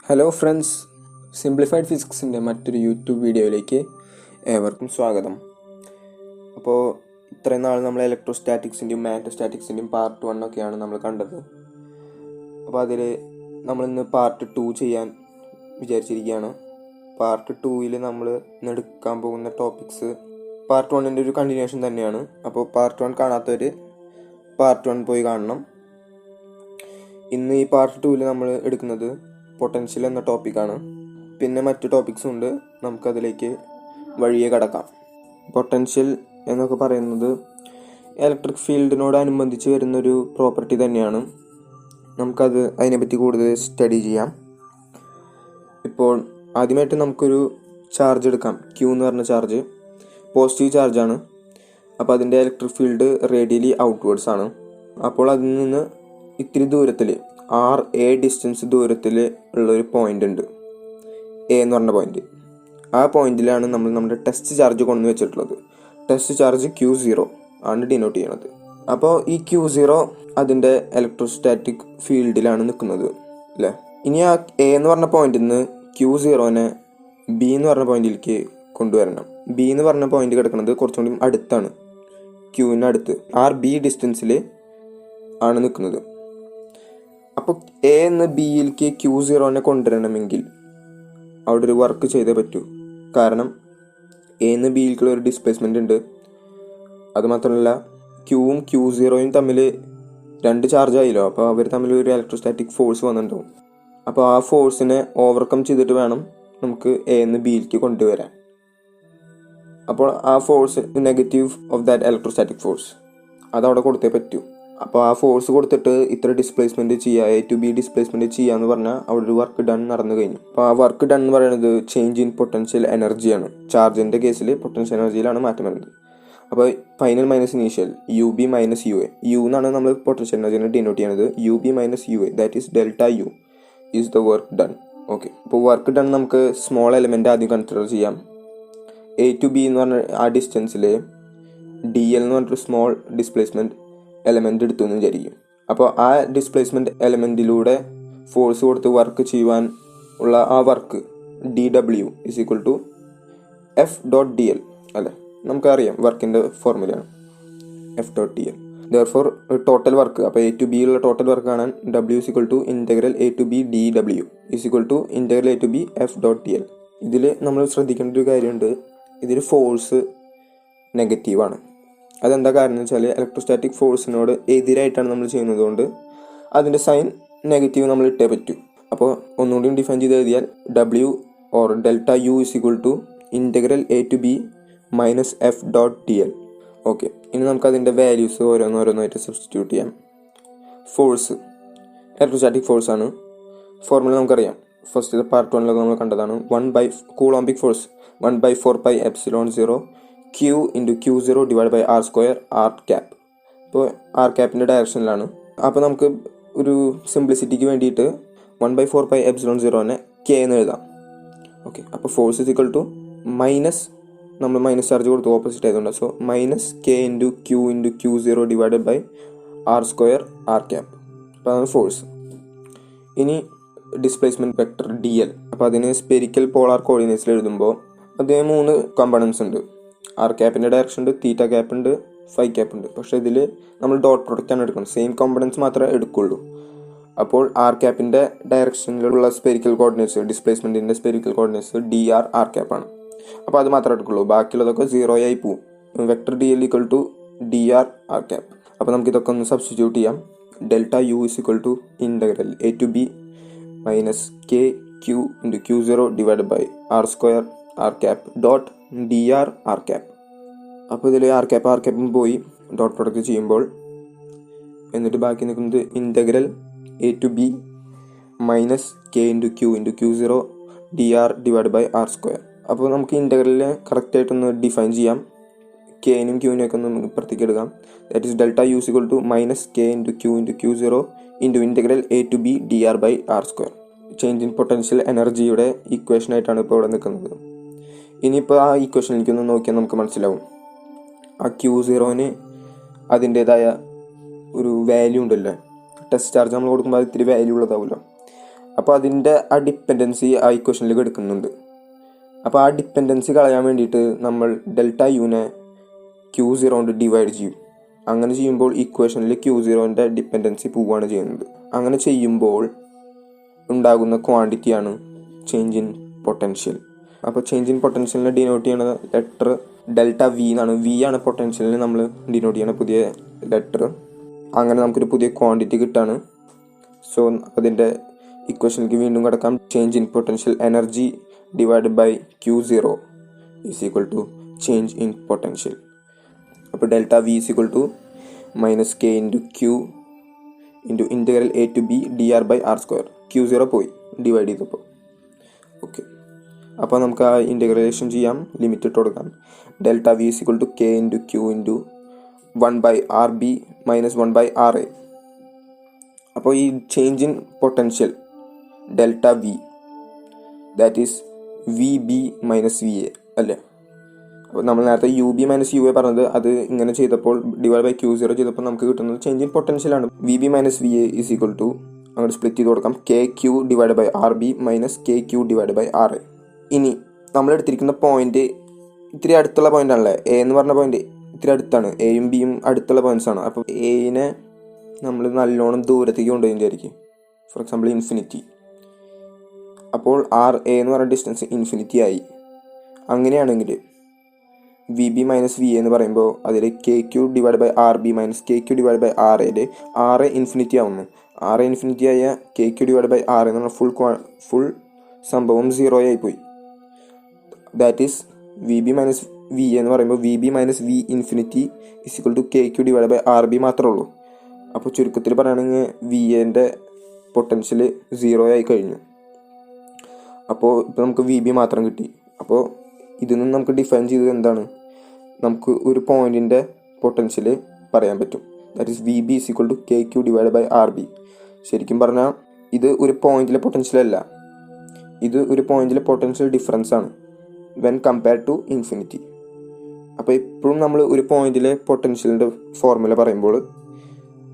Hello friends, simplified ഫിസിക്സിൻ്റെ മറ്റൊരു YouTube വീഡിയോയിലേക്ക് ഏവർക്കും സ്വാഗതം. അപ്പോൾ ഇത്രയും നാൾ നമ്മൾ ഇലക്ട്രോസ്റ്റാറ്റിക്സിൻ്റെയും മാഗ്നറ്റോസ്റ്റാറ്റിക്സിൻ്റെയും പാർട്ട് 1 ഒക്കെയാണ് നമ്മൾ കണ്ടത്. അപ്പോൾ അതിൽ നമ്മളിന്ന് പാർട്ട് 2 ചെയ്യാൻ വിചാരിച്ചിരിക്കുകയാണ്. പാർട്ട് 2ൽ നമ്മൾ ഇന്ന് എടുക്കാൻ പോകുന്ന ടോപ്പിക്സ് പാർട്ട് 1ൻ്റെ ഒരു കണ്ടിന്യൂഷൻ തന്നെയാണ്. അപ്പോൾ പാർട്ട് 1 കാണാത്തവർ പാർട്ട് 1 പോയി കാണണം. ഇന്ന് ഈ പാർട്ട് 2ൽ നമ്മൾ എടുക്കുന്നത് പൊട്ടൻഷ്യൽ എന്ന ടോപ്പിക്കാണ്. പിന്നെ മറ്റു ടോപ്പിക്സും ഉണ്ട്, നമുക്കതിലേക്ക് വഴിയെ കടക്കാം. പൊട്ടൻഷ്യൽ എന്നൊക്കെ പറയുന്നത് ഇലക്ട്രിക് ഫീൽഡിനോടനുബന്ധിച്ച് വരുന്നൊരു പ്രോപ്പർട്ടി തന്നെയാണ്. അതിനെപ്പറ്റി കൂടുതൽ സ്റ്റഡി ചെയ്യാം. ഇപ്പോൾ ആദ്യമായിട്ട് നമുക്കൊരു ചാർജ് എടുക്കാം. ക്യൂ എന്ന് പറഞ്ഞ ചാർജ് പോസിറ്റീവ് ചാർജാണ്. അപ്പോൾ അതിൻ്റെ ഇലക്ട്രിക് ഫീൽഡ് റേഡിയലി ഔട്ട്വേർഡ്സ് ആണ്. അപ്പോൾ അതിൽ നിന്ന് ഇത്തിരി ദൂരത്തിൽ RA ഡിസ്റ്റൻസ് ദൂരത്തിൽ ഉള്ളൊരു പോയിൻ്റ് ഉണ്ട്, എ എന്ന് പറഞ്ഞ പോയിൻ്റ്. ആ പോയിന്റിലാണ് നമ്മൾ നമ്മുടെ ടെസ്റ്റ് ചാർജ് കൊണ്ടു വെച്ചിട്ടുള്ളത്. ടെസ്റ്റ് ചാർജ് Q0 ആണ് ഡിനോട്ട് ചെയ്യണത്. അപ്പോൾ ഈ Q0 അതിൻ്റെ ഇലക്ട്രോസ്റ്റാറ്റിക് ഫീൽഡിലാണ് നിൽക്കുന്നത് അല്ലേ. ഇനി ആ എ എന്ന് പറഞ്ഞ പോയിന്റിൽ നിന്ന് Q0നെ ബി എന്ന് പറഞ്ഞ പോയിന്റിലേക്ക് കൊണ്ടുവരണം. ബി എന്ന് പറഞ്ഞ പോയിന്റ് കിടക്കുന്നത് കുറച്ചും കൂടി അടുത്താണ്, ക്യൂവിന് അടുത്ത്. RB ഡിസ്റ്റൻസിൽ ആണ് നിൽക്കുന്നത്. അപ്പോൾ എ എന്ന് ബിയിലേക്ക് Q0നെ കൊണ്ടുവരണമെങ്കിൽ അവിടെ ഒരു വർക്ക് ചെയ്തേ പറ്റൂ. കാരണം എ എന്ന് ബിയിലേക്കുള്ള ഒരു ഡിസ്പ്ലേസ്മെൻ്റ് ഉണ്ട്. അതുമാത്രമല്ല ക്യൂവും Q0യും തമ്മിൽ രണ്ട് ചാർജ് ആയില്ലോ. അപ്പോൾ അവർ തമ്മിൽ ഒരു ഇലക്ട്രോസ്റ്റാറ്റിക് ഫോഴ്സ് വന്നിട്ടുണ്ടാവും. അപ്പോൾ ആ ഫോഴ്സിനെ ഓവർകം ചെയ്തിട്ട് വേണം നമുക്ക് എ എന്ന് ബിയിലേക്ക് കൊണ്ടുവരാൻ. അപ്പോൾ ആ force negative of that electrostatic force അതവിടെ കൊടുത്തേ പറ്റൂ. അപ്പോൾ ആ ഫോഴ്സ് കൊടുത്തിട്ട് ഇത്ര ഡിസ്പ്ലേസ്മെൻറ്റ് ചെയ്യുക, A to B ഡിസ്പ്ലേസ്മെൻറ്റ് ചെയ്യുക എന്ന് പറഞ്ഞാൽ അവിടെ ഒരു വർക്ക് ഡൺ നടന്നു കഴിഞ്ഞു. അപ്പോൾ ആ വർക്ക് ഡൺ എന്ന് പറയുന്നത് ചേഞ്ച് ഇൻ പൊട്ടൻഷ്യൽ എനർജിയാണ്. ചാർജിൻ്റെ കേസിൽ പൊട്ടൻഷ്യൽ എനർജിയിലാണ് മാറ്റം വരുന്നത്. അപ്പോൾ final minus initial UB minus UA. U എന്നാണ് നമ്മൾ പൊട്ടൻഷ്യൽ എനർജിനെ ഡിനോട്ട് ചെയ്യുന്നത്. UB minus UA, that is ΔU is the work done. Okay, അപ്പോൾ വർക്ക് ഡൺ നമുക്ക് സ്മോൾ എലിമെൻ്റ് ആദ്യം കൺസിഡർ ചെയ്യാം. A to B എന്ന് പറഞ്ഞ ആ ഡിസ്റ്റൻസിൽ DL എന്ന് പറഞ്ഞൊരു സ്മോൾ ഡിസ്പ്ലേസ്മെൻറ്റ് എലമെൻ്റ് എടുത്തു എന്ന് വിചാരിക്കും. അപ്പോൾ ആ ഡിസ്പ്ലേസ്മെൻറ്റ് എലമെൻറ്റിലൂടെ ഫോഴ്സ് കൊടുത്ത് വർക്ക് ചെയ്യുവാൻ ഉള്ള ആ work DW is equal to F.dl അല്ലേ. നമുക്കറിയാം വർക്കിൻ്റെ ഫോർമുലയാണ് F.dl. ദെയർഫോർ ടോട്ടൽ വർക്ക്, അപ്പോൾ A to B ഉള്ള ടോട്ടൽ വർക്ക് കാണാൻ W is equal to integral A to B dW is equal to integral A to B F.dl. ഇതിൽ നമ്മൾ ശ്രദ്ധിക്കേണ്ട ഒരു കാര്യമുണ്ട്, ഇതിൽ ഫോഴ്സ് നെഗറ്റീവാണ്. അതെന്താ കാരണം എന്ന് വെച്ചാൽ ഇലക്ട്രോസ്റ്റാറ്റിക് ഫോഴ്സിനോട് എതിരായിട്ടാണ് നമ്മൾ ചെയ്യുന്നത് കൊണ്ട് അതിൻ്റെ സൈൻ നെഗറ്റീവ് നമ്മൾ ഇട്ടേ പറ്റൂ. അപ്പോൾ ഒന്നുകൂടി ഡിഫൈൻ ചെയ്ത് എഴുതിയാൽ W or ΔU is equal to integral A to B minus F.dl. Okay, ഇനി നമുക്ക് അതിൻ്റെ വാല്യൂസ് ഓരോന്നോരോന്നായിട്ട് സബ്സ്റ്റിറ്റ്യൂട്ട് ചെയ്യാം. ഫോഴ്സ് ഇലക്ട്രോസ്റ്റാറ്റിക് ഫോഴ്സാണ്. ഫോർമുല നമുക്കറിയാം, ഫസ്റ്റ് പാർട്ട് 1 നമ്മൾ കണ്ടതാണ്. Coulombic force 1/4πε0 Q into Q0 divide by R² R cap. ഇപ്പോൾ R ക്യാപ്പിൻ്റെ ഡയറക്ഷനിലാണ്. അപ്പോൾ നമുക്ക് ഒരു സിംപ്ലിസിറ്റിക്ക് വേണ്ടിയിട്ട് 1/4πε0നെ K എന്ന് എഴുതാം. ഓക്കെ, അപ്പോൾ force is equal to minus, നമ്മൾ മൈനസ് ചാർജ് കൊടുത്ത് ഓപ്പോസിറ്റ് ആയതുകൊണ്ട്, so minus K into Q into Q0 divided by R² R cap. അപ്പോൾ അതാണ് ഫോഴ്സ്. ഇനി ഡിസ്പ്ലേസ്മെൻറ്റ് വെക്ടർ DL. അപ്പോൾ അതിന് സ്പെരിക്കൽ പോളാർ കോർഡിനേറ്റ്സിൽ എഴുതുമ്പോൾ അതിന് 3 കമ്പോണൻസ് ഉണ്ട്. R ക്യാപ്പിൻ്റെ ഡയറക്ഷൻ ഉണ്ട്, തീറ്റ ക്യാപ്പ് ഉണ്ട്, ഫൈ ക്യാപ്പ് ഉണ്ട്. പക്ഷേ ഇതിൽ നമ്മൾ ഡോട്ട് പ്രൊഡക്റ്റാണ് എടുക്കുന്നത്, സെയിം കോമ്പണൻസ് മാത്രമേ എടുക്കുള്ളൂ. അപ്പോൾ R ക്യാപ്പിൻ്റെ ഡയറക്ഷനിലുള്ള സ്പെരിക്കൽ കോർഡിനേറ്റ്സ്, ഡിസ്പ്ലേസ്മെൻറ്റിൻ്റെ സ്പെരിക്കൽ കോർഡിനേറ്റ്സ് DR R ക്യാപ്പാണ്. അപ്പോൾ അത് മാത്രമേ എടുക്കുള്ളൂ, ബാക്കിയുള്ളതൊക്കെ 0 ആയി പോവും. Vector DL equal to DR R cap. അപ്പോൾ നമുക്കിതൊക്കെ ഒന്ന് സബ്സ്റ്റിറ്റ്യൂട്ട് ചെയ്യാം. ΔU is equal to integral A to B minus KQ into Q0 divide by R² R cap dot DR R cap. അപ്പോൾ ഇതിൽ R ക്യാപ്പും പോയി ഡോട്ട് പ്രൊഡക്റ്റ് ചെയ്യുമ്പോൾ എന്നിട്ട് ബാക്കി നിൽക്കുന്നത് integral A to B minus K into Q into Q0 DR divide by R². അപ്പോൾ നമുക്ക് ഇൻ്റഗ്രലിനെ കറക്റ്റായിട്ടൊന്ന് define ചെയ്യാം. കെനും ക്യൂവിനെയൊക്കെ ഒന്ന് ഇപ്പുറത്തേക്ക് എടുക്കാം. That is ΔU is equal to minus K into Q into Q0 into integral A to B DR by R². Change in potential എനർജിയുടെ ഇക്വേഷനായിട്ടാണ് ഇപ്പോൾ ഇവിടെ നിൽക്കുന്നത്. ഇനിയിപ്പോൾ ആ ഇക്വേഷനിലേക്കൊന്ന് നോക്കിയാൽ നമുക്ക് മനസ്സിലാവും, ആ Q0ന് അതിൻ്റേതായ ഒരു വാല്യൂ ഉണ്ടല്ലോ. ടെസ്റ്റ് ചാർജ് നമ്മൾ കൊടുക്കുമ്പോൾ അത് ഇത്തിരി വാല്യൂ ഉള്ളതാവുമല്ലോ. അപ്പോൾ അതിൻ്റെ ആ ഡിപ്പെൻഡൻസി ആ ഇക്വേഷനിൽ എടുക്കുന്നുണ്ട്. അപ്പോൾ ആ ഡിപ്പെൻഡൻസി കളയാൻ വേണ്ടിയിട്ട് നമ്മൾ ഡെൽറ്റ യുനെ Q0 കൊണ്ട് ഡിവൈഡ് ചെയ്യും. അങ്ങനെ ചെയ്യുമ്പോൾ ഇക്വേഷനിൽ Q0ൻ്റെ ഡിപ്പെൻഡൻസി പോവുകയാണ് ചെയ്യുന്നത്. അങ്ങനെ ചെയ്യുമ്പോൾ ഉണ്ടാകുന്ന ക്വാണ്ടിറ്റിയാണ് ചേഞ്ച് ഇൻ പൊട്ടൻഷ്യൽ. അപ്പോൾ ചേഞ്ച് ഇൻ പൊട്ടൻഷ്യലിനെ ഡിനോട്ട് ചെയ്യുന്ന ലെറ്റർ ഡെൽറ്റ വി എന്നാണ്. വി ആണ് പൊട്ടൻഷ്യലിന് നമ്മൾ ഡിനോട്ട് ചെയ്യുന്ന പുതിയ ലെറ്റർ. അങ്ങനെ നമുക്കൊരു പുതിയ ക്വാണ്ടിറ്റി കിട്ടാണ്. സോ അതിൻ്റെ ഇക്വേഷനിലേക്ക് വീണ്ടും കിടക്കാം. Change in potential energy divide by Q0 is equal to change in potential. അപ്പോൾ delta V is equal to minus K into Q into integral A to B D R by R square. Q0 പോയി divide ചെയ്തപ്പോൾ. Okay, അപ്പോൾ നമുക്ക് ആ integration ചെയ്യാം. Limit ഇട്ട് കൊടുക്കാം. Delta V is equal to K into Q into 1 by R B minus 1 by R A. അപ്പോൾ ഈ change in potential delta V that is V B minus V A അല്ലേ. അപ്പോൾ നമ്മൾ നേരത്തെ U B minus U A പറഞ്ഞത് അത് ഇങ്ങനെ ചെയ്തപ്പോൾ ഡിവൈഡ് ബൈ Q0 ചെയ്തപ്പോൾ നമുക്ക് കിട്ടുന്നത് ചേഞ്ച് ഇൻ പൊട്ടൻഷ്യലാണ്. V B minus V A is equal to അങ്ങോട്ട് സ്പ്ലിറ്റ് ചെയ്ത് കൊടുക്കാം. K Q divide by R B minus K Q divide by R A. ഇനി നമ്മൾ എടുത്തിരിക്കുന്ന പോയിന്റ് ഇത്തിരി അടുത്തുള്ള പോയിന്റ് ആണല്ലേ. എ എന്ന് പറഞ്ഞ പോയിന്റ് ഇത്തിരി അടുത്താണ്. എയും ബിയും അടുത്തുള്ള പോയിന്റ്സ് ആണ്. അപ്പോൾ എനെ നമ്മൾ നല്ലോണം ദൂരത്തേക്ക് കൊണ്ടുപോയി വിചാരിക്കും. For example infinity. അപ്പോൾ ആർ എ എന്ന് പറയുന്ന ഡിസ്റ്റൻസ് ഇൻഫിനിറ്റി ആയി. അങ്ങനെയാണെങ്കിൽ V B minus V A എന്ന് പറയുമ്പോൾ അതിൽ K Q divide by R B minus K Q divide by R എയിൽ ആർ എ ഇൻഫിനിറ്റി ആവുന്നു. ആർ എ ഇൻഫിനിറ്റി ആയ K Q divide by R എന്ന് പറഞ്ഞാൽ ഫുൾ സംഭവം 0 ആയി പോയി. That is V B minus V എന്ന് പറയുമ്പോൾ V B minus V infinity is equal to K Q divide by R B മാത്രമേ ഉള്ളൂ. അപ്പോൾ ചുരുക്കത്തിൽ പറയുകയാണെങ്കിൽ വി എൻ്റെ പൊട്ടൻഷ്യൽ 0 ആയി കഴിഞ്ഞു. അപ്പോൾ ഇപ്പോൾ നമുക്ക് വി ബി മാത്രം കിട്ടി. അപ്പോൾ ഇതിൽ നിന്ന് നമുക്ക് ഡിഫൈൻ ചെയ്തത് എന്താണ്? നമുക്ക് ഒരു പോയിന്റിൻ്റെ പൊട്ടൻഷ്യൽ പറയാൻ പറ്റും. That is V B is equal to K Q divide by R B. ശരിക്കും പറഞ്ഞാൽ ഇത് ഒരു പോയിന്റിലെ പൊട്ടൻഷ്യൽ അല്ല, ഇത് ഒരു പോയിന്റിലെ പൊട്ടൻഷ്യൽ ഡിഫറൻസ് ആണ് വെൻ കമ്പയർ ടു ഇൻഫിനിറ്റി. അപ്പോൾ ഇപ്പോഴും നമ്മൾ ഒരു പോയിന്റിലെ പൊട്ടൻഷ്യലിൻ്റെ ഫോർമുല പറയുമ്പോൾ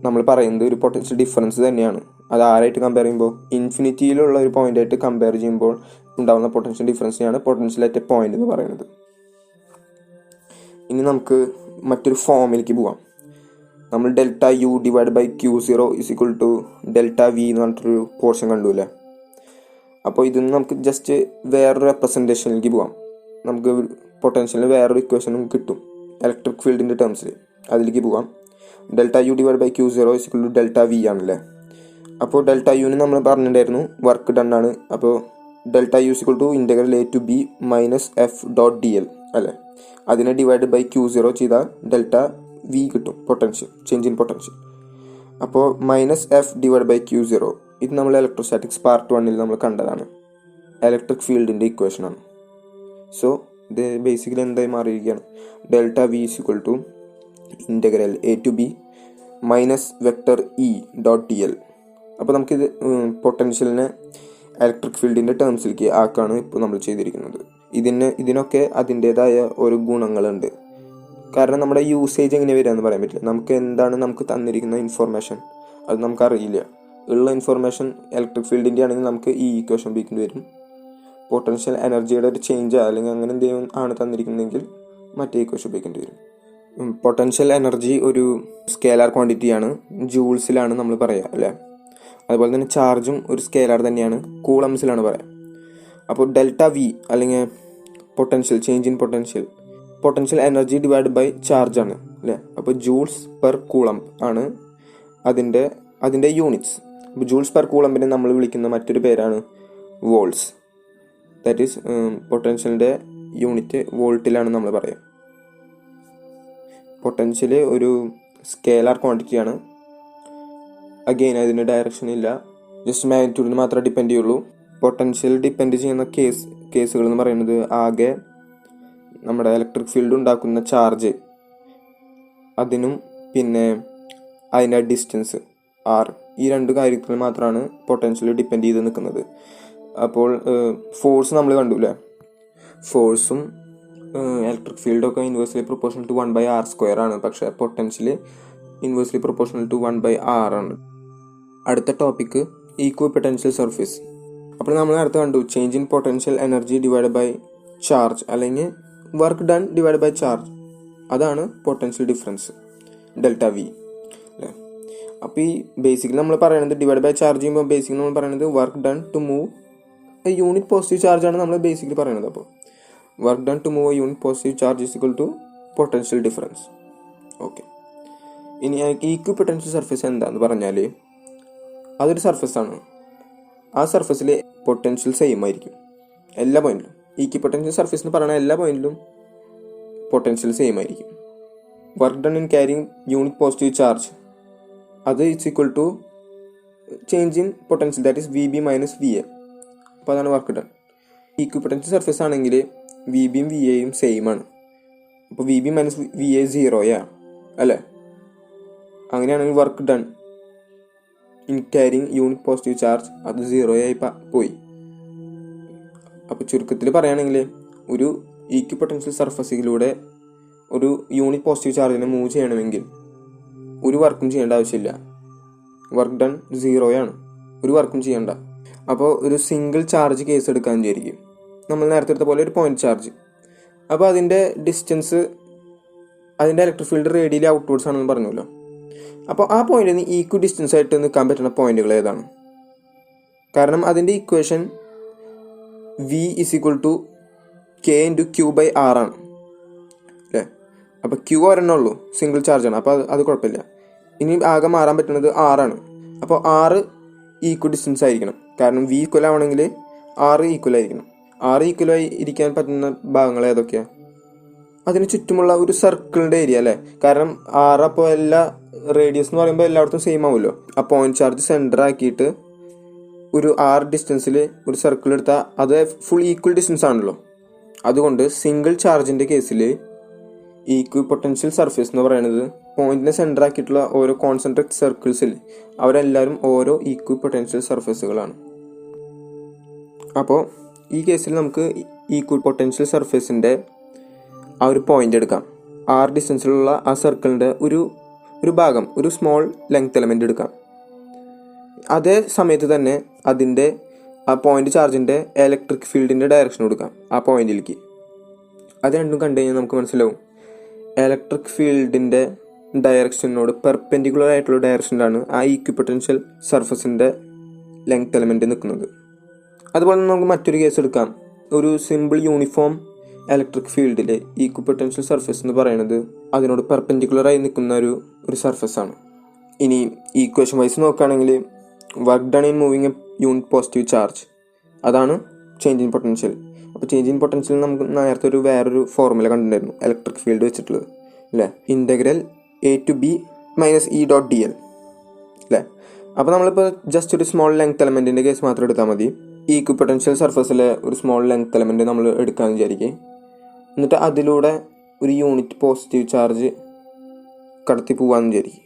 നമ്മൾ പറയുന്നത് ഒരു പൊട്ടൻഷ്യൽ ഡിഫറൻസ് തന്നെയാണ്. അത് ആരായിട്ട് കമ്പയർ ചെയ്യുമ്പോൾ ഇൻഫിനിറ്റിയിലുള്ള ഒരു പോയിന്റായിട്ട് കമ്പയർ ചെയ്യുമ്പോൾ ഉണ്ടാകുന്ന പൊട്ടൻഷ്യൽ ഡിഫറൻസിനെയാണ് പൊട്ടൻഷ്യൽ അറ്റ് എ പോയിന്റ് എന്ന് പറയുന്നത്. ഇനി നമുക്ക് മറ്റൊരു ഫോമിലേക്ക് പോവാം. നമ്മൾ delta U divide by Q0 is equal to delta V എന്ന് പറഞ്ഞിട്ടൊരു പോർഷൻ കണ്ടുല്ലേ. അപ്പോൾ ഇതിന് നമുക്ക് ജസ്റ്റ് വേറൊരു റെപ്രസെൻറ്റേഷനിലേക്ക് പോവാം. നമുക്ക് പൊട്ടൻഷ്യലിന് വേറൊരു ഇക്വേഷനും കിട്ടും ഇലക്ട്രിക് ഫീൽഡിൻ്റെ ടേംസിൽ. അതിലേക്ക് പോവാം. Delta U divide by Q0 is equal to delta V ആണല്ലേ. അപ്പോൾ ഡെൽറ്റ യുവിന് നമ്മൾ പറഞ്ഞിട്ടുണ്ടായിരുന്നു വർക്ക് ഡൺ ആണ്. അപ്പോൾ delta U is equal to integral A to B minus F dot D L അല്ലേ. അതിനെ ഡിവൈഡ് ബൈ Q0 ചെയ്താൽ ഡെൽറ്റ വി കിട്ടും, പൊട്ടൻഷ്യൽ ചേഞ്ച് ഇൻ പൊട്ടൻഷ്യൽ. അപ്പോൾ minus F divide by Q0 ഇത് നമ്മൾ ഇലക്ട്രോസ്റ്റാറ്റിക്സ് പാർട്ട് 1 നമ്മൾ കണ്ടതാണ്. ഇലക്ട്രിക് ഫീൽഡിൻ്റെ ഇക്വേഷനാണ്. സോ ഇത് ബേസിക്കലി എന്തായി മാറിയിരിക്കുകയാണ്? Delta V is equal to integral A to B minus vector E dot D L. അപ്പോൾ നമുക്കിത് പൊട്ടൻഷ്യലിനെ ഇലക്ട്രിക് ഫീൽഡിൻ്റെ ടേംസിലേക്ക് ആക്കാണ് ഇപ്പോൾ നമ്മൾ ചെയ്തിരിക്കുന്നത്. ഇതിനൊക്കെ അതിൻ്റേതായ ഓരോ ഗുണങ്ങളുണ്ട്. കാരണം നമ്മുടെ യൂസേജ് എങ്ങനെ വരിക എന്ന് പറയാൻ പറ്റില്ല. നമുക്ക് എന്താണ് നമുക്ക് തന്നിരിക്കുന്ന ഇൻഫോർമേഷൻ അത് നമുക്കറിയില്ല. ഉള്ള ഇൻഫോർമേഷൻ ഇലക്ട്രിക് ഫീൽഡിൻ്റെ ആണെങ്കിൽ നമുക്ക് ഈ ഇക്വേഷൻ ഉപയോഗിക്കേണ്ടി വരും. പൊട്ടൻഷ്യൽ എനർജിയുടെ ഒരു ചേഞ്ച് അല്ലെങ്കിൽ അങ്ങനെ എന്തെങ്കിലും ആണ് തന്നിരിക്കുന്നതെങ്കിൽ മറ്റേ ഇക്വേഷൻ ഉപയോഗിക്കേണ്ടി വരും. പൊട്ടൻഷ്യൽ എനർജി ഒരു സ്കേലാർ ക്വാണ്ടിറ്റിയാണ്, ജൂൾസിലാണ് നമ്മൾ പറയുക അല്ലേ. അതുപോലെ തന്നെ ചാർജും ഒരു സ്കേലാർ തന്നെയാണ്, കൂളംസിലാണ് പറയുക. അപ്പോൾ ഡെൽറ്റ വി അല്ലെങ്കിൽ potential change in potential energy divide by charge ആണ് അല്ലേ. അപ്പോൾ ജൂൾസ് പെർ കൂളം ആണ് അതിൻ്റെ യൂണിറ്റ്സ്. അപ്പോൾ ജൂൾസ് പെർ കൂളമ്പിനെ നമ്മൾ വിളിക്കുന്ന മറ്റൊരു പേരാണ് വോൾട്സ്. ദാറ്റ് ഈസ് പൊട്ടൻഷ്യലിൻ്റെ യൂണിറ്റ് വോൾട്ടിലാണ് നമ്മൾ പറയുക. പൊട്ടൻഷ്യൽ ഒരു സ്കേലാർ ക്വാണ്ടിറ്റിയാണ്. അഗെയിൻ അതിന് ഡയറക്ഷൻ ഇല്ല, ജസ്റ്റ് മാഗ്നിറ്റ്യൂഡിന് മാത്രമേ ഡിപ്പെൻഡ് ചെയ്യുള്ളൂ. പൊട്ടൻഷ്യൽ ഡിപ്പെൻഡ് ചെയ്യുന്ന കേസുകൾ എന്ന് പറയുന്നത് ആകെ നമ്മുടെ ഇലക്ട്രിക് ഫീൽഡ് ഉണ്ടാക്കുന്ന ചാർജ് അതിനും പിന്നെ അതിൻ്റെ ഡിസ്റ്റൻസ് ആർ, ഈ രണ്ട് കാര്യത്തിൽ മാത്രമാണ് പൊട്ടൻഷ്യൽ ഡിപ്പെൻഡ് ചെയ്ത് നിൽക്കുന്നത്. അപ്പോൾ ഫോഴ്സ് നമ്മൾ കണ്ടുല്ലേ, ഫോഴ്സും ഇലക്ട്രിക് ഫീൽഡൊക്കെ ഇൻവേഴ്സ്ലി പ്രൊപ്പോർഷണൽ ടു 1/r² ആണ്. പക്ഷേ potential inversely proportional to 1/r ആണ്. അടുത്ത ടോപ്പിക്ക് ഈക്വി പൊട്ടൻഷ്യൽ സർഫേസ്. അപ്പോൾ നമ്മൾ നേരത്തെ കണ്ടു change in potential energy divide by charge അല്ലെങ്കിൽ work done divide by charge, അതാണ് പൊട്ടൻഷ്യൽ ഡിഫറൻസ് ഡെൽറ്റ വി അല്ലേ. അപ്പോൾ ഈ ബേസിക്കലി നമ്മൾ പറയുന്നത് ഡിവൈഡ് ബൈ ചാർജ് ചെയ്യുമ്പോൾ ബേസിക്കലി നമ്മൾ പറയുന്നത് work done to move a unit positive ചാർജാണ് നമ്മൾ ബേസിക്കലി പറയുന്നത്. അപ്പോൾ work done to move a unit positive charge is equal to potential difference. Okay, ഇനി ഈക്വി പൊട്ടൻഷ്യൽ സർഫേസ് എന്താണെന്ന് പറഞ്ഞാൽ അതൊരു സർഫസാണ്. ആ സർഫസിൽ പൊട്ടൻഷ്യൽ സെയിം ആയിരിക്കും എല്ലാ പോയിന്റിലും. ഈക്വി പൊട്ടൻഷ്യൽ സർഫേസ് എന്ന് പറയുന്ന എല്ലാ പോയിന്റിലും പൊട്ടൻഷ്യൽ സെയിം ആയിരിക്കും. Work done in carrying unit positive charge അത് it's equal to change in potential, that is V B minus V A. അപ്പോൾ അതാണ് work done. Equipotential surface ആണെങ്കിൽ വി ബിയും വി എയും സെയിം ആണ്. അപ്പോൾ V B minus V A 0 അല്ലേ. അങ്ങനെയാണെങ്കിൽ work done in carrying unit positive charge അത് 0 പോയി. അപ്പോൾ ചുരുക്കത്തിൽ പറയുകയാണെങ്കിൽ ഒരു ഈക്വി പൊട്ടൻഷ്യൽ സർഫസിലൂടെ ഒരു യൂണിറ്റ് പോസിറ്റീവ് ചാർജിനെ മൂവ് ചെയ്യണമെങ്കിൽ ഒരു വർക്കും ചെയ്യേണ്ട ആവശ്യമില്ല. വർക്ക് ഡൺ 0 ഒരു വർക്കും ചെയ്യേണ്ട. അപ്പോൾ ഒരു സിംഗിൾ ചാർജ് കേസ് എടുക്കാൻ വിചാരിക്കും. നമ്മൾ നേരത്തെ എടുത്ത പോലെ ഒരു പോയിന്റ് ചാർജ്. അപ്പോൾ അതിൻ്റെ ഡിസ്റ്റൻസ്, അതിൻ്റെ ഇലക്ട്രിക് ഫീൽഡ് റേഡിയലി ഔട്ട്വേർഡ്സ് ആണെന്ന് പറഞ്ഞല്ലോ. അപ്പോൾ ആ പോയിന്റിൽ നിന്ന് ഈക്വി ഡിസ്റ്റൻസ് ആയിട്ട് നിൽക്കാൻ പറ്റുന്ന പോയിന്റുകൾ ഏതാണ്? കാരണം അതിൻ്റെ equation V is equal to K into Q by R ആണ് അല്ലേ. അപ്പോൾ ക്യൂ ഒരെണ്ണേ ഉള്ളൂ, സിംഗിൾ ചാർജാണ്, അപ്പോൾ അത് കുഴപ്പമില്ല. ഇനി ആകെ മാറാൻ പറ്റുന്നത് ആറാണ്. അപ്പോൾ 6 ഈക്വൽ ഡിസ്റ്റൻസ് ആയിരിക്കണം. കാരണം വി ഈക്വൽ ആവണമെങ്കിൽ 6 ഈക്വൽ ആയിരിക്കണം. 6 ഈക്വലായി ഇരിക്കാൻ പറ്റുന്ന ഭാഗങ്ങൾ ഏതൊക്കെയാണ്? അതിന് ചുറ്റുമുള്ള ഒരു സർക്കിളിൻ്റെ ഏരിയ അല്ലേ. കാരണം 6 അപ്പോൾ എല്ലാ റേഡിയസ് എന്ന് പറയുമ്പോൾ എല്ലായിടത്തും സെയിം ആവുമല്ലോ. ആ പോയിന്റ് ചാർജ് സെൻറ്റർ ആക്കിയിട്ട് ഒരു 6 ഡിസ്റ്റൻസിൽ ഒരു സർക്കിൾ എടുത്താൽ അത് ഫുൾ ഈക്വൽ ഡിസ്റ്റൻസ് ആണല്ലോ. അതുകൊണ്ട് സിംഗിൾ ചാർജിൻ്റെ കേസിൽ ഈക്വി പൊട്ടൻഷ്യൽ സർഫേസ് എന്ന് പറയുന്നത് പോയിന്റിനെ സെൻറ്റർ ആക്കിയിട്ടുള്ള ഓരോ കോൺസെൻട്രിക് സർക്കിൾസിൽ അവരെല്ലാവരും ഓരോ ഈക്വി പൊട്ടൻഷ്യൽ സർഫേസുകളാണ്. അപ്പോൾ ഈ കേസിൽ നമുക്ക് ഈക്വി പൊട്ടൻഷ്യൽ സർഫേസിൻ്റെ ആ ഒരു പോയിന്റ് എടുക്കാം. 6 ഡിസ്റ്റൻസിലുള്ള ആ സർക്കിളിൻ്റെ ഒരു ഭാഗം, ഒരു സ്മോൾ ലെങ്ത് എലമെൻ്റ് എടുക്കാം. അതേ സമയത്ത് തന്നെ അതിൻ്റെ ആ പോയിന്റ് ചാർജിൻ്റെ ഇലക്ട്രിക് ഫീൽഡിൻ്റെ ഡയറക്ഷൻ കൊടുക്കാം ആ പോയിന്റിലേക്ക്. അത് രണ്ടും കണ്ടു കഴിഞ്ഞാൽ നമുക്ക് മനസ്സിലാവും ഇലക്ട്രിക് ഫീൽഡിൻ്റെ ഡയറക്ഷനോട് പെർപെൻഡിക്കുലർ ആയിട്ടുള്ള ഡയറക്ഷനിലാണ് ആ ഈക്വി പൊട്ടൻഷ്യൽ സർഫസിൻ്റെ ലെങ്ത് എലമെൻ്റ് നിൽക്കുന്നത്. അതുപോലെ നമുക്ക് മറ്റൊരു കേസ് എടുക്കാം. ഒരു സിമ്പിൾ യൂണിഫോം ഇലക്ട്രിക് ഫീൽഡിലെ ഈക്വി പൊട്ടൻഷ്യൽ സർഫസ് എന്ന് പറയുന്നത് അതിനോട് പെർപെൻഡിക്കുലറായി നിൽക്കുന്ന ഒരു സർഫസാണ്. ഇനി ഈക്വേഷൻ വൈസ് നോക്കുകയാണെങ്കിൽ work done in moving a unit positive charge അതാണ് ചേഞ്ച് ഇൻ പൊട്ടൻഷ്യൽ. അപ്പോൾ ചേഞ്ച് ഇൻ പൊട്ടൻഷ്യൽ നമുക്ക് നേരത്തെ വേറൊരു ഫോർമുല കണ്ടിട്ടുണ്ടായിരുന്നു ഇലക്ട്രിക് ഫീൽഡ് വെച്ചിട്ടുള്ളത് അല്ലേ. Integral A to B minus E dot D L അല്ലേ. അപ്പോൾ നമ്മളിപ്പോൾ ജസ്റ്റ് ഒരു സ്മോൾ ലെങ്ത് എലമെൻറ്റിൻ്റെ കേസ് മാത്രം എടുത്താൽ മതി. ഈക്വി പൊട്ടൻഷ്യൽ സർഫസിലെ ഒരു സ്മോൾ ലെങ്ത് എലമെൻറ്റ് നമ്മൾ എടുക്കാമെന്ന് വിചാരിക്കുക. എന്നിട്ട് അതിലൂടെ ഒരു യൂണിറ്റ് പോസിറ്റീവ് ചാർജ് കടത്തി പോകാമെന്ന് വിചാരിക്കും.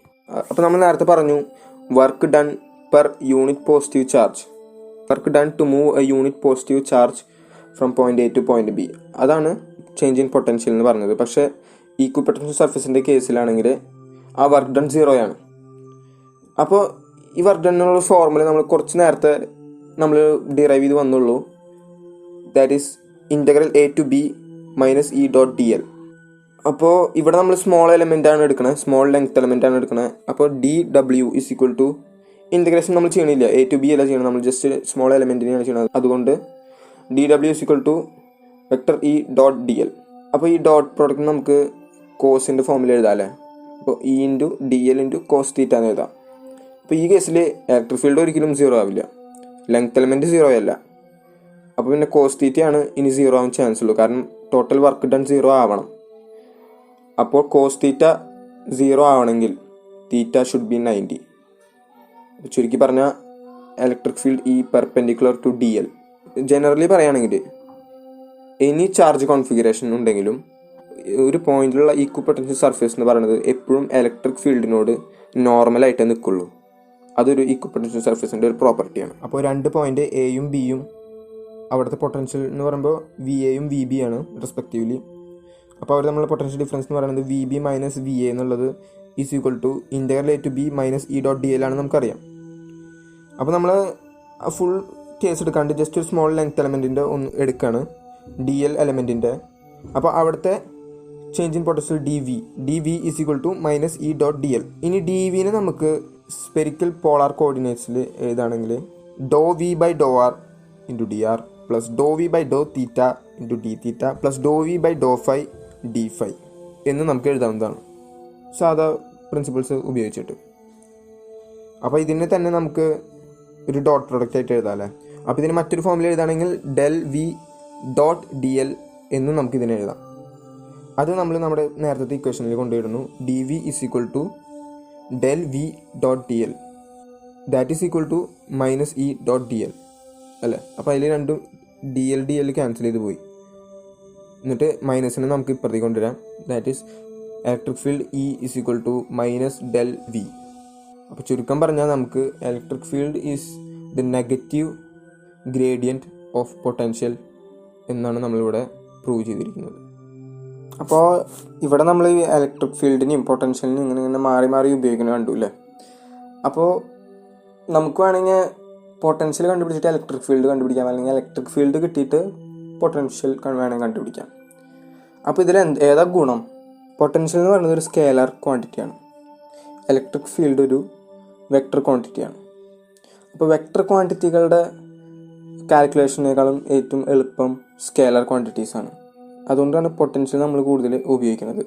അപ്പോൾ നമ്മൾ നേരത്തെ പറഞ്ഞു work done per unit positive charge, work done to move a unit positive charge from point A to point B, അതാണ് ചേഞ്ച് ഇൻ പൊട്ടൻഷ്യൽ എന്ന് പറഞ്ഞത്. പക്ഷേ ഈക്വി പൊട്ടൻഷ്യൽ സർഫസിൻ്റെ കേസിലാണെങ്കിൽ ആ വർക്ക് ഡൺ 0 അപ്പോൾ ഈ വർക്ക് ഡണ്ണിനുള്ള ഫോർമുല നമ്മൾ കുറച്ച് നേരത്തെ നമ്മൾ ഡിറൈവ് ചെയ്ത് വന്നുള്ളൂ. That is integral A to B minus E dot D L. അപ്പോൾ ഇവിടെ നമ്മൾ സ്മോൾ എലമെൻ്റ് ആണ് എടുക്കണത്, സ്മോൾ ലെങ്ത് എലമെൻ്റ് ആണ് എടുക്കണത്. അപ്പോൾ D W is equal to integration നമ്മൾ ചെയ്യണില്ല, എ ടു ബി അല്ല ചെയ്യണം, നമ്മൾ ജസ്റ്റ് സ്മോൾ എലമെൻറ്റിനെയാണ് ചെയ്യണത്. അതുകൊണ്ട് D W is equal to vector E dot D L. അപ്പോൾ ഈ ഡോട്ട് പ്രോഡക്റ്റ് നമുക്ക് കോസിൻ്റെ ഫോമിൽ എഴുതാം അല്ലേ. അപ്പോൾ E into D L into cos theta എന്ന് എഴുതാം. അപ്പോൾ ഈ കേസിൽ ഇലക്ട്രിക് ഫീൽഡ് ഒരിക്കലും 0 ആവില്ല, ലെങ്ത് എലമെൻറ്റ് 0 അല്ല. അപ്പോൾ പിന്നെ കോസ് തീറ്റയാണ് ഇനി 0 ആവാൻ ചാൻസ് ഉള്ളൂ, കാരണം ടോട്ടൽ വർക്ക് ഡൺ 0 ആവണം. അപ്പോൾ കോസ് തീറ്റ 0 ആവണമെങ്കിൽ തീറ്റ ഷുഡ് ബി 90. ചുരുക്കി പറഞ്ഞാൽ ഇലക്ട്രിക് ഫീൽഡ് ഈ perpendicular to d l. Generally പറയുകയാണെങ്കിൽ എനി ചാർജ് കോൺഫിഗറേഷൻ ഉണ്ടെങ്കിലും ഒരു പോയിന്റിലുള്ള ഈക്വി പൊട്ടൻഷ്യൽ സർഫേസ് എന്ന് പറയുന്നത് എപ്പോഴും ഇലക്ട്രിക് ഫീൽഡിനോട് നോർമലായിട്ടേ നിൽക്കുള്ളൂ. അതൊരു ഈക്വി പൊട്ടൻഷ്യൽ സർഫേസിൻ്റെ ഒരു പ്രോപ്പർട്ടിയാണ്. അപ്പോൾ 2 പോയിന്റ് എയും ബിയും അവിടുത്തെ പൊട്ടൻഷ്യൽ എന്ന് പറയുമ്പോൾ വി എയും വി ബി ആണ് റെസ്പെക്റ്റീവ്ലി. അപ്പോൾ അവർ നമ്മൾ പൊട്ടൻഷ്യൽ ഡിഫറൻസ് എന്ന് പറയുന്നത് V B minus V A എന്നുള്ളത് is equal to integral A to B minus E dot D L ആണ് നമുക്കറിയാം. അപ്പോൾ നമ്മൾ ഫുൾ കേസ് എടുക്കാണ്ട് ജസ്റ്റ് ഒരു സ്മോൾ ലെങ്ത് എലമെൻറ്റിൻ്റെ ഒന്ന് എടുക്കുകയാണ്, ഡി എൽ എലമെൻറ്റിൻ്റെ. അപ്പോൾ അവിടുത്തെ change in potential D V is equal to minus E dot D L. ഇനി ഡി വിനെ നമുക്ക് സ്പെരിക്കൽ പോളാർ കോർഡിനേറ്റ്സിൽ എഴുതാണെങ്കിൽ ഡോ വി ബൈ ഡോ R into D R plus doh V by doh theta into d theta plus doh V by doh phi d phi എന്ന് നമുക്ക് എഴുതാവുന്നതാണ് സാധാ പ്രിൻസിപ്പിൾസ് ഉപയോഗിച്ചിട്ട്. അപ്പോൾ ഇതിനെ തന്നെ നമുക്ക് ഒരു ഡോട്ട് പ്രൊഡക്റ്റ് ആയിട്ട് എഴുതാം അല്ലേ. അപ്പോൾ ഇതിന് മറ്റൊരു ഫോമിൽ എഴുതുകയാണെങ്കിൽ del V dot D l എന്നും നമുക്കിതിനെ എഴുതാം. അത് നമ്മൾ നമ്മുടെ നേരത്തെ ഇക്വേഷനിൽ കൊണ്ടുവരുന്നു. D V is equal to del V dot D l that is equal to minus E dot D L അല്ലേ. അപ്പോൾ അതിൽ രണ്ടും ഡി എൽ ക്യാൻസൽ ചെയ്ത് പോയി. എന്നിട്ട് മൈനസിനെ നമുക്ക് ഇപ്പുറത്തേക്ക് കൊണ്ടുവരാം. That is electric field E is equal to minus del V. അപ്പോൾ ചുരുക്കം പറഞ്ഞാൽ നമുക്ക് electric field is the negative gradient of potential എന്നാണ് നമ്മളിവിടെ പ്രൂവ് ചെയ്തിരിക്കുന്നത്. അപ്പോൾ ഇവിടെ നമ്മൾ ഈ ഇലക്ട്രിക് ഫീൽഡിനെയും പൊട്ടൻഷ്യലിനെയും ഇങ്ങനെ മാറി മാറി ഉപയോഗിക്കുന്നത് കണ്ടു അല്ലേ. അപ്പോൾ നമുക്ക് വേണമെങ്കിൽ പൊട്ടൻഷ്യൽ കണ്ടുപിടിച്ചിട്ട് ഇലക്ട്രിക് ഫീൽഡ് കണ്ടുപിടിക്കാം, അല്ലെങ്കിൽ ഇലക്ട്രിക് ഫീൽഡ് കിട്ടിയിട്ട് പൊട്ടൻഷ്യൽ വേണമെങ്കിൽ കണ്ടുപിടിക്കാം. അപ്പോൾ ഇതിൽ ഏതാ ഗുണം? പൊട്ടൻഷ്യൽ എന്ന് പറയുന്നത് ഒരു സ്കേലാർ ക്വാണ്ടിറ്റിയാണ്, ഇലക്ട്രിക് ഫീൽഡ് ഒരു വെക്റ്റർ ക്വാണ്ടിറ്റിയാണ്. അപ്പോൾ വെക്റ്റർ ക്വാണ്ടിറ്റികളുടെ കാൽക്കുലേഷനേക്കാളും ഏറ്റവും എളുപ്പം സ്കേലാർ ക്വാണ്ടിറ്റീസാണ്. അതുകൊണ്ടാണ് പൊട്ടൻഷ്യൽ നമ്മൾ കൂടുതൽ ഉപയോഗിക്കുന്നത്.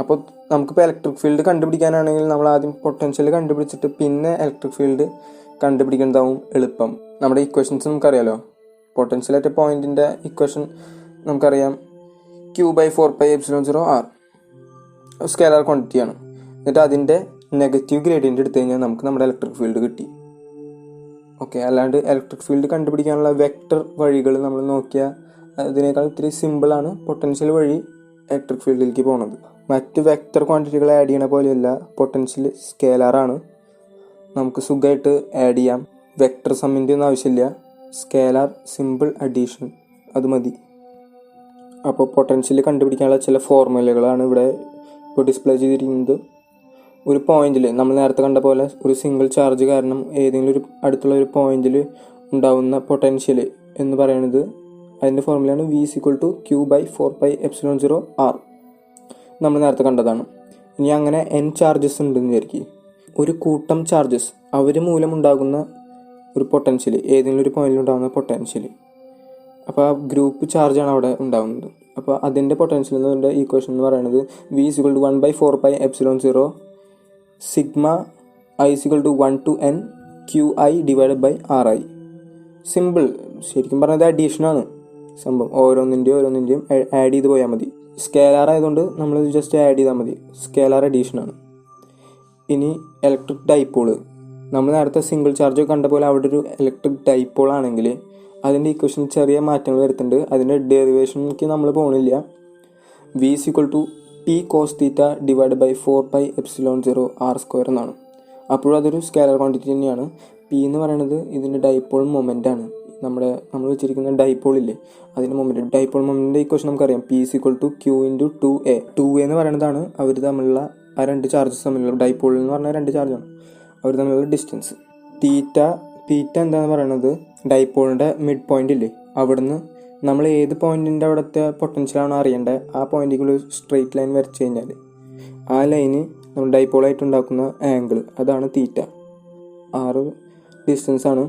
അപ്പോൾ നമുക്കിപ്പോൾ ഇലക്ട്രിക് ഫീൽഡ് കണ്ടുപിടിക്കാനാണെങ്കിൽ നമ്മൾ ആദ്യം പൊട്ടൻഷ്യൽ കണ്ടുപിടിച്ചിട്ട് പിന്നെ ഇലക്ട്രിക് ഫീൽഡ് കണ്ടുപിടിക്കുന്നതാവും എളുപ്പം. നമ്മുടെ ഇക്വേഷൻസ് നമുക്കറിയാലോ. പൊട്ടൻഷ്യൽ അറ്റ് പോയിന്റിൻ്റെ ഇക്വേഷൻ നമുക്കറിയാം, Q/4πε0r സ്കേലാർ ക്വാണ്ടിറ്റിയാണ്. എന്നിട്ട് അതിൻ്റെ നെഗറ്റീവ് ഗ്രേഡിയൻ്റ് എടുത്തു കഴിഞ്ഞാൽ നമുക്ക് നമ്മുടെ ഇലക്ട്രിക് ഫീൽഡ് കിട്ടി. ഓക്കെ, അല്ലാണ്ട് ഇലക്ട്രിക് ഫീൽഡ് കണ്ടുപിടിക്കാനുള്ള വെക്റ്റർ വഴികൾ നമ്മൾ നോക്കിയാൽ അതിനേക്കാൾ ഇത്തിരി സിമ്പിളാണ് പൊട്ടൻഷ്യൽ വഴി ഇലക്ട്രിക് ഫീൽഡിലേക്ക് പോകുന്നത്. മറ്റ് വെക്റ്റർ ക്വാണ്ടിറ്റികൾ ആഡ് ചെയ്യണ പോലെയല്ല, പൊട്ടൻഷ്യൽ സ്കേലാറാണ്, നമുക്ക് സുഖമായിട്ട് ആഡ് ചെയ്യാം. വെക്റ്റർ സമ്മിൻ്റെ ഒന്നും ആവശ്യമില്ല, സ്കേലാർ സിമ്പിൾ അഡീഷൻ അത് മതി. അപ്പോൾ പൊട്ടൻഷ്യൽ കണ്ടുപിടിക്കാനുള്ള ചില ഫോർമുലകളാണ് ഇവിടെ ഇപ്പോൾ ഡിസ്പ്ലേ ചെയ്തിരിക്കുന്നത്. ഒരു പോയിന്റിൽ നമ്മൾ നേരത്തെ കണ്ട പോലെ ഒരു സിംഗിൾ ചാർജ് കാരണം ഏതെങ്കിലും ഒരു അടുത്തുള്ള ഒരു പോയിന്റിൽ ഉണ്ടാവുന്ന പൊട്ടൻഷ്യൽ എന്ന് പറയുന്നത് അതിൻ്റെ ഫോർമുലയാണ് V is equal to Q/4πε0r. നമ്മൾ നേരത്തെ കണ്ടതാണ്. ഇനി അങ്ങനെ n ചാർജസ് ഉണ്ടെന്ന് വിചാരിക്കുക. ഒരു കൂട്ടം ചാർജസ് അവർ മൂലമുണ്ടാകുന്ന ഒരു പൊട്ടൻഷ്യൽ, ഏതെങ്കിലും ഒരു പോയിന്റിൽ ഉണ്ടാകുന്ന പൊട്ടൻഷ്യൽ, അപ്പോൾ ആ ഗ്രൂപ്പ് ചാർജാണ് അവിടെ ഉണ്ടാകുന്നത്. അപ്പോൾ അതിൻ്റെ പൊട്ടൻഷ്യൽ എന്നതിൻ്റെ ഈക്വേഷൻ എന്ന് പറയുന്നത് V is equal to 1/4πε0 sigma I is equal to 1 to n QI divided by RI. Simple, ശരിക്കും പറഞ്ഞത് അഡീഷനാണ് സംഭവം. ഓരോന്നിൻ്റെയും ആഡ് ചെയ്ത് പോയാൽ മതി. സ്കേലാർ ആയതുകൊണ്ട് നമ്മൾ ജസ്റ്റ് ആഡ് ചെയ്താൽ മതി. സ്കേലാർ അഡീഷനാണ്. ഇനി ഇലക്ട്രിക് ഡൈപോള്, നമ്മൾ നേരത്തെ സിംഗിൾ ചാർജ് കണ്ട പോലെ അവിടെ ഒരു ഇലക്ട്രിക് ഡൈപോൾ ആണെങ്കിൽ അതിൻ്റെ ഇക്വേഷനിൽ ചെറിയ മാറ്റങ്ങൾ വരുത്തുന്നുണ്ട്. അതിൻ്റെ ഡെറിവേഷനിലേക്ക് നമ്മൾ പോകണില്ല. V is equal to P cos θ divided by 4πε0r² എന്നാണ്. അപ്പോഴും അതൊരു സ്കേലാർ ക്വാണ്ടിറ്റി തന്നെയാണ്. P എന്ന് പറയുന്നത് ഇതിൻ്റെ ഡൈപോൾ മൊമെൻ്റ് ആണ്. നമ്മൾ വെച്ചിരിക്കുന്ന ഡൈപോളില്ലേ അതിൻ്റെ മൊമെൻറ്റ്, ഡൈപോൾ മൊമെൻറ്റിൻ്റെ ഇക്വേഷൻ നമുക്കറിയാം. P is equal to Q into 2A. 2A എന്ന് പറയുന്നതാണ് അവർ തമ്മിലുള്ള ആ രണ്ട് ചാർജസ് തമ്മിലുള്ള, ഡൈപോളിൽ എന്ന് പറഞ്ഞാൽ രണ്ട് ചാർജാണ്, അവർ തമ്മിലുള്ള ഡിസ്റ്റൻസ്. തീറ്റ എന്താണെന്ന് പറയുന്നത് ഡൈപോളിൻ്റെ മിഡ് പോയിൻ്റ് ഇല്ലേ, അവിടുന്ന് നമ്മൾ ഏത് പോയിൻറ്റിൻ്റെ അവിടുത്തെ പൊട്ടൻഷ്യലാണോ അറിയേണ്ടത് ആ പോയിൻറ്റിൽ ഒരു സ്ട്രെയിറ്റ് ലൈൻ വരച്ച് കഴിഞ്ഞാൽ ആ ലൈന് നമ്മൾ ഡൈപോളായിട്ട് ഉണ്ടാക്കുന്ന ആംഗിൾ, അതാണ് തീറ്റ. 6 ഡിസ്റ്റൻസാണ്.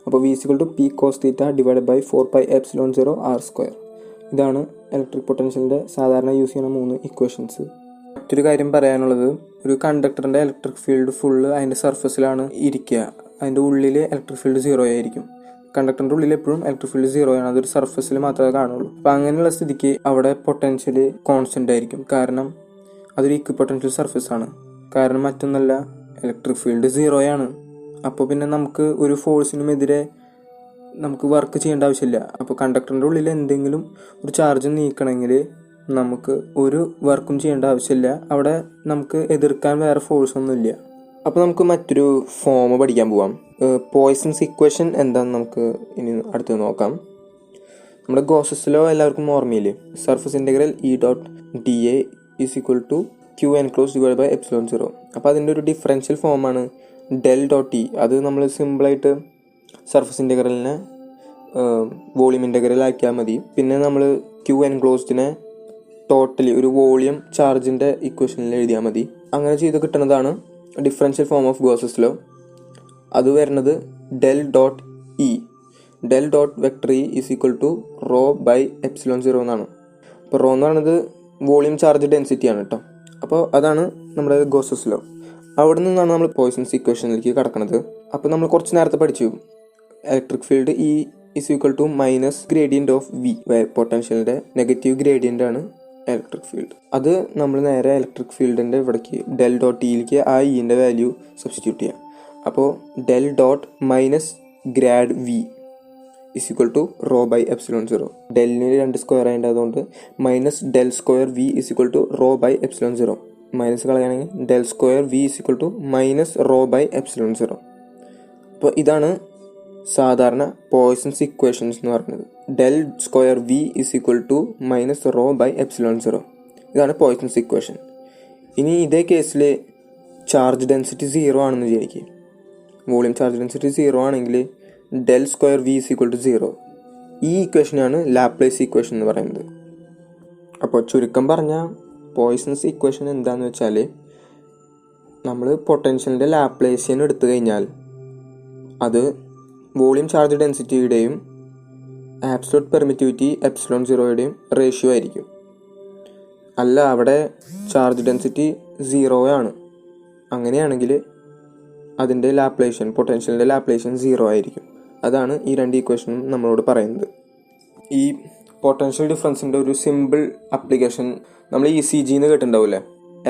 അപ്പോൾ V is equal to P cos θ divided by 4πε0r². ഇതാണ് ഇലക്ട്രിക് പൊട്ടൻഷ്യലിൻ്റെ സാധാരണ യൂസ് ചെയ്യുന്ന 3 ഇക്വേഷൻസ്. മറ്റൊരു കാര്യം പറയാനുള്ളത്, ഒരു കണ്ടക്ടറിൻ്റെ ഇലക്ട്രിക് ഫീൽഡ് ഫുള്ള് അതിൻ്റെ സർഫസിലാണ് ഇരിക്കുക, അതിൻ്റെ ഉള്ളിൽ ഇലക്ട്രിക് ഫീൽഡ് 0 ആയിരിക്കും. കണ്ടക്ടറിൻ്റെ ഉള്ളിൽ എപ്പോഴും ഇലക്ട്രിക് ഫീൽഡ് 0 ആണ്, അതൊരു സർഫസിൽ മാത്രമേ കാണുള്ളൂ. അപ്പോൾ അങ്ങനെയുള്ള സ്ഥിതിക്ക് അവിടെ പൊട്ടൻഷ്യൽ കോൺസ്റ്റൻ്റ് ആയിരിക്കും, കാരണം അതൊരു ഇക്വിപൊട്ടൻഷ്യൽ സർഫസ് ആണ്. കാരണം മറ്റൊന്നല്ല, ഇലക്ട്രിക് ഫീൽഡ് 0 ആണ്. അപ്പോൾ പിന്നെ നമുക്ക് ഒരു ഫോഴ്സിനുമെതിരെ നമുക്ക് വർക്ക് ചെയ്യേണ്ട ആവശ്യമില്ല. അപ്പോൾ കണ്ടക്ടറിൻ്റെ ഉള്ളിൽ എന്തെങ്കിലും ഒരു ചാർജ് നീക്കണമെങ്കിൽ നമുക്ക് ഒരു വർക്കും ചെയ്യേണ്ട ആവശ്യമില്ല, അവിടെ നമുക്ക് എതിർക്കാൻ വേറെ ഫോഴ്സൊന്നുമില്ല. അപ്പോൾ നമുക്ക് മറ്റൊരു ഫോം പഠിക്കാൻ പോവാം. പോയ്സൺസ് ഇക്വേഷൻ എന്താണെന്ന് നമുക്ക് ഇനി അടുത്ത് നോക്കാം. നമ്മുടെ ഗോസസ് ലോ എല്ലാവർക്കും ഓർമ്മയില്ലേ, surface integral E.dA is equal to Q enclosed divided by ε0. അപ്പോൾ അതിൻ്റെ ഒരു ഡിഫറൻഷ്യൽ ഫോമാണ് del.E. അത് നമ്മൾ സിമ്പിളായിട്ട് സർഫസ് ഇൻ്റഗ്രലിനെ വോളിയം ഇൻ്റഗ്രൽ ആക്കിയാൽ മതി. പിന്നെ നമ്മൾ ക്യൂ എൻക്ലോസ്ഡിനെ ടോട്ടലി ഒരു വോളിയം ചാർജിൻ്റെ ഇക്വേഷനിൽ എഴുതിയാൽ മതി. അങ്ങനെ ചെയ്ത് കിട്ടുന്നതാണ് differential form of Gauss's law. അത് വരുന്നത് del dot E, del dot vector E is equal to rho by epsilon 0 എന്നാണ്. അപ്പോൾ റോ എന്ന് പറയുന്നത് വോളിയം ചാർജ് ഡെൻസിറ്റിയാണ് കേട്ടോ. അപ്പോൾ അതാണ് നമ്മുടെ ഗോസസ് ലോ. അവിടെ നിന്നാണ് നമ്മൾ പോയ്സൺസ് ഇക്വേഷനിലേക്ക് കടക്കുന്നത്. അപ്പോൾ നമ്മൾ കുറച്ച് നേരത്തെ പഠിച്ചു electric field E is equal to minus gradient of V. പൊട്ടൻഷ്യലിൻ്റെ നെഗറ്റീവ് ഗ്രേഡിയൻ്റ് ആണ് ഇലക്ട്രിക് ഫീൽഡ്. അത് നമ്മൾ നേരെ ഇലക്ട്രിക് ഫീൽഡിൻ്റെ ഇവിടേക്ക് ഡെൽ ഡോട്ട് ഇയിലേക്ക് ആ ഇൻ്റെ വാല്യൂ സബ്സ്റ്റിറ്റ്യൂട്ട് ചെയ്യാം. അപ്പോൾ del dot minus grad V is equal to rho by epsilon 0. ഡെല്ലിന് 2 സ്ക്വയർ ആയിട്ട് അതുകൊണ്ട് minus del square V is equal to rho by epsilon 0. Minus കളയുകയാണെങ്കിൽ del square V is equal to minus rho by epsilon 0. അപ്പോൾ ഇതാണ് സാധാരണ Poisson's equations എന്ന് പറയുന്നത്. Del square V is equal to minus rho by epsilon 0. ഇതാണ് poisons equation. ഇനി ഇതേ കേസിൽ ചാർജ് ഡെൻസിറ്റി 0 ആണെന്ന് വിചാരിക്കുക. വോളിയം ചാർജ് ഡെൻസിറ്റി 0 ആണെങ്കിൽ del square V is equal to 0. ഈ ഇക്വേഷനാണ് ലാപ്ലേസ് ഇക്വേഷൻ എന്ന് പറയുന്നത്. അപ്പോൾ ചുരുക്കം പറഞ്ഞാൽ പോയ്സൺസ് ഇക്വേഷൻ എന്താണെന്ന് വെച്ചാൽ നമ്മൾ പൊട്ടൻഷ്യലിൻ്റെ ലാപ്ലേസിയൻ എടുത്തു കഴിഞ്ഞാൽ അത് വോളിയം ചാർജ് ഡെൻസിറ്റിയുടെയും ആബ്സൊല്യൂട്ട് പെർമിറ്റിവിറ്റി എപ്സിലോൺ 0യുടെയും റേഷ്യോ ആയിരിക്കും. അല്ല അവിടെ ചാർജ് ഡെൻസിറ്റി 0 ആണ്, അങ്ങനെയാണെങ്കിൽ അതിൻ്റെ ലാപ്ലേഷ്യൻ പൊട്ടൻഷ്യലിൻ്റെ ലാപ്ലേഷ്യൻ 0 ആയിരിക്കും. അതാണ് ഈ 2 ഇക്വേഷനും നമ്മളോട് പറയുന്നത്. ഈ പൊട്ടൻഷ്യൽ ഡിഫറൻസിൻ്റെ ഒരു സിമ്പിൾ ആപ്ലിക്കേഷൻ നമ്മൾ ECG എന്ന് കേട്ടിട്ടുണ്ടാവില്ലേ,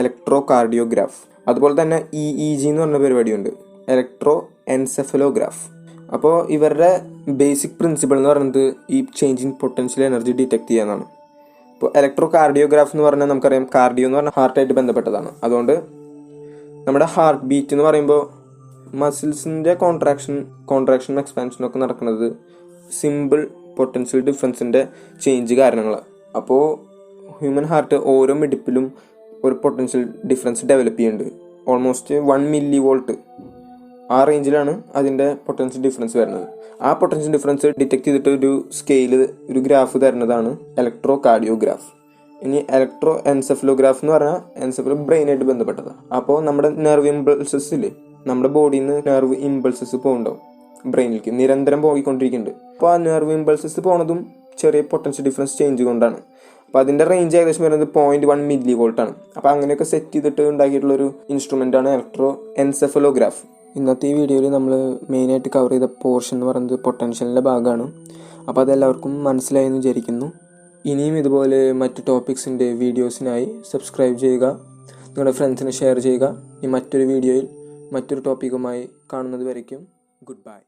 ഇലക്ട്രോ കാർഡിയോഗ്രാഫ്. അതുപോലെ തന്നെ EEG എന്ന് പറഞ്ഞ പരിപാടിയുണ്ട്, ഇലക്ട്രോ എൻസെഫലോഗ്രാഫ്. അപ്പോൾ ഇവരുടെ ബേസിക് പ്രിൻസിപ്പിൾ എന്ന് പറയുന്നത് ഈ ചേഞ്ചിങ് പൊട്ടൻഷ്യൽ എനർജി ഡിറ്റക്ട് ചെയ്യാനാണ്. ഇപ്പോൾ ഇലക്ട്രോ കാർഡിയോഗ്രാഫ് എന്ന് പറഞ്ഞാൽ നമുക്കറിയാം കാർഡിയോ എന്ന് പറഞ്ഞാൽ ഹാർട്ടായിട്ട് ബന്ധപ്പെട്ടതാണ്. അതുകൊണ്ട് നമ്മുടെ ഹാർട്ട് ബീറ്റ് എന്ന് പറയുമ്പോൾ മസിൽസിൻ്റെ കോൺട്രാക്ഷനും എക്സ്പാൻഷനും ഒക്കെ നടക്കുന്നത് സിമ്പിൾ പൊട്ടൻഷ്യൽ ഡിഫറൻസിൻ്റെ ചേഞ്ച് കാരണങ്ങളാണ്. അപ്പോൾ ഹ്യൂമൻ ഹാർട്ട് ഓരോ മിടിപ്പിലും ഒരു പൊട്ടൻഷ്യൽ ഡിഫറൻസ് ഡെവലപ്പ് ചെയ്യുന്നുണ്ട്. ഓൾമോസ്റ്റ് 1 മില്ലി വോൾട്ട് ആ റേഞ്ചിലാണ് അതിൻ്റെ പൊട്ടൻഷ്യൽ ഡിഫറൻസ് വരുന്നത്. ആ പൊട്ടൻഷ്യൽ ഡിഫറൻസ് ഡിറ്റക്ട് ചെയ്തിട്ട് ഒരു സ്കെയില് ഒരു ഗ്രാഫ് തരുന്നതാണ് ഇലക്ട്രോ കാർഡിയോഗ്രാഫ്. ഇനി ഇലക്ട്രോ എൻസെഫലോഗ്രാഫ് എന്ന് പറഞ്ഞാൽ എൻസെഫലോ ബ്രെയിനായിട്ട് ബന്ധപ്പെട്ടതാണ്. അപ്പോൾ നമ്മുടെ നെർവ് ഇമ്പൾസസിൽ നമ്മുടെ ബോഡിയിൽ നിന്ന് നെർവ് ഇമ്പൾസസ് പോകുന്നുണ്ടാവും ബ്രെയിനിലേക്ക്, നിരന്തരം പോയിക്കൊണ്ടിരിക്കുന്നുണ്ട്. അപ്പോൾ ആ നെർവ് ഇമ്പൾസസ് പോകുന്നതും ചെറിയ പൊട്ടൻഷ്യൽ ഡിഫറൻസ് ചേഞ്ച് കൊണ്ടാണ്. അപ്പോൾ അതിൻ്റെ റേഞ്ച് ഏകദേശം വരുന്നത് 0.1 മില്ലി വോൾട്ടാണ്. അപ്പോൾ അങ്ങനെയൊക്കെ സെറ്റ് ചെയ്തിട്ട് ഉണ്ടാക്കിയിട്ടുള്ളൊരു ഇൻസ്ട്രുമെൻ്റാണ് ഇലക്ട്രോ എൻസെഫലോഗ്രാഫ്. ഇന്നത്തെ ഈ വീഡിയോയിൽ നമ്മൾ മെയിനായിട്ട് കവർ ചെയ്ത പോർഷൻ എന്ന് പറയുന്നത് പൊട്ടൻഷ്യലിൻ്റെ ഭാഗമാണ്. അപ്പോൾ അതെല്ലാവർക്കും മനസ്സിലായി എന്ന് വിചാരിക്കുന്നു. ഇനിയും ഇതുപോലെ മറ്റ് ടോപ്പിക്സിൻ്റെ വീഡിയോസിനായി സബ്സ്ക്രൈബ് ചെയ്യുക, നിങ്ങളുടെ ഫ്രണ്ട്സിന് ഷെയർ ചെയ്യുക. ഈ മറ്റൊരു വീഡിയോയിൽ മറ്റൊരു ടോപ്പിക്കുമായി കാണുന്നത് വരയ്ക്കും ഗുഡ് ബൈ.